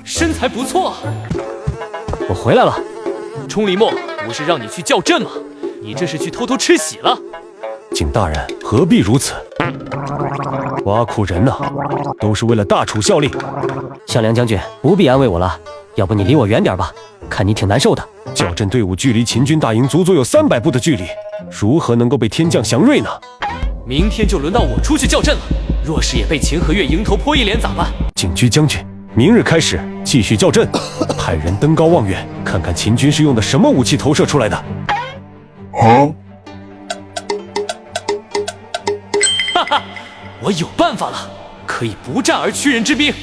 身材不错。我回来了。冲李默，不是让你去校正吗？你这是去偷偷吃喜了。景大人何必如此？挖苦人呐，都是为了大楚效力。向良将军不必安慰我了，要不你离我远点吧，看你挺难受的。校正队伍距离秦军大营足足有300步的距离，如何能够被天降祥瑞呢？明天就轮到我出去校正了，若是也被秦和月迎头泼一脸咋办？景驹将军，明日开始继续校正，派人登高望远，看看秦军是用的什么武器投射出来的。哈哈，我有办法了，可以不战而屈人之兵。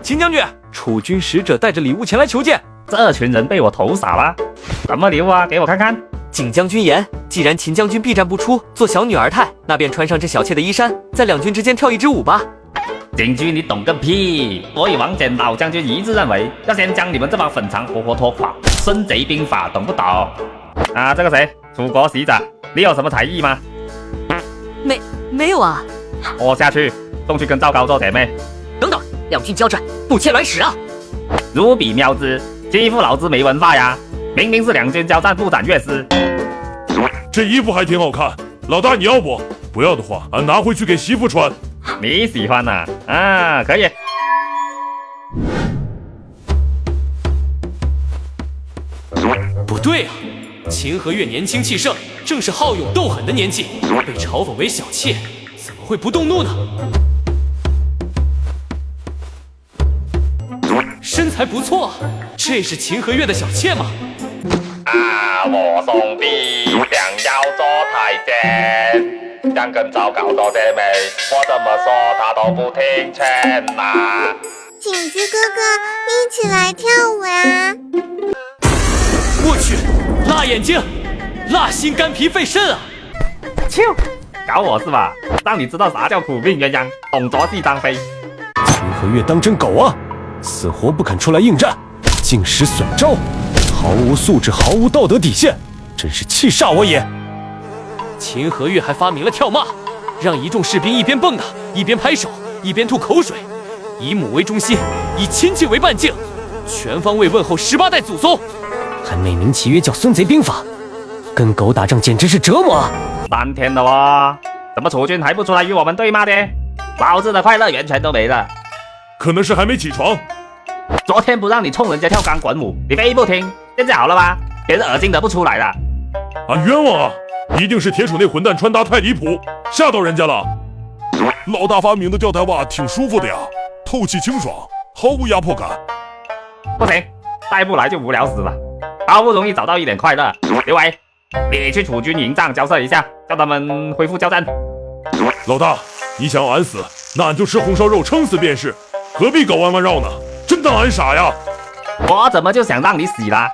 秦将军，楚军使者带着礼物前来求见。这群人被我投傻了，什么礼物啊？给我看看。景将军言，既然秦将军避战不出，做小女儿态，那便穿上这小妾的衣衫，在两军之间跳一支舞吧。景驹，你懂个屁！我与王翦老将军一致认为，要先将你们这帮粉肠活活拖垮。孙贼兵法懂不懂？啊，这个谁？楚国使者，你有什么才艺吗？没有啊。拖下去，送去跟赵高做姐妹。等等，两军交战，不切卵使啊！如比妙之，欺负老子没文化呀！明明是两军交战，不斩乐师。这衣服还挺好看，老大你要不？不要的话，俺拿回去给媳妇穿。你喜欢呐？啊，可以。不对啊，秦和月年轻气盛，正是好勇斗狠的年纪，被嘲讽为小妾，怎么会不动怒呢？身材不错，这是秦和月的小妾吗？啊，我兄弟想要做太监，想跟赵高做姐妹，我怎么说他都不听劝呐。景驹哥哥，一起来跳舞啊！我去，辣眼睛，辣心肝脾肺肾啊！啾，搞我是吧？让你知道啥叫苦命鸳鸯，董卓系张飞。秦和月当真狗啊，死活不肯出来应战，尽使损招，毫无素质，毫无道德底线，真是气煞我也。秦和月还发明了跳骂，让一众士兵一边蹦跶，一边拍手，一边吐口水，以母为中心，以亲戚为半径，全方位问候18代祖宗，还美名其曰叫孙贼兵法，跟狗打仗简直是折磨啊！3天了哦，怎么楚军还不出来与我们对骂呢？老子的快乐源泉都没了。可能是还没起床。昨天不让你冲人家跳钢管舞，你非不听，现在好了吧？别人恶心的不出来了。啊，冤枉啊！一定是铁杵那混蛋穿搭太离谱，吓到人家了。老大发明的吊带袜挺舒服的呀，透气清爽，毫无压迫感。不行，再不来就无聊死了。好不容易找到一点快乐，刘伟，你去楚军营帐交涉一下，叫他们恢复交战。老大，你想要俺死，那俺就吃红烧肉撑死便是，何必搞弯弯绕呢？真当俺傻呀？我怎么就想让你死啦？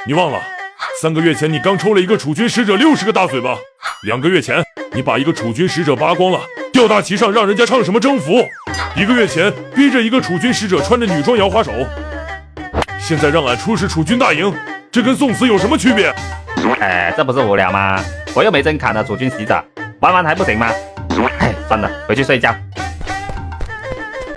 你忘了，3个月前你刚抽了一个楚军使者60个大嘴巴，2个月前你把一个楚军使者扒光了，吊大旗上让人家唱什么征服，1个月前逼着一个楚军使者穿着女装摇花手，现在让俺出使楚军大营，这跟送死有什么区别？这不是无聊吗？我又没真砍了楚军使者，玩玩还不行吗？哎，算了，回去睡觉。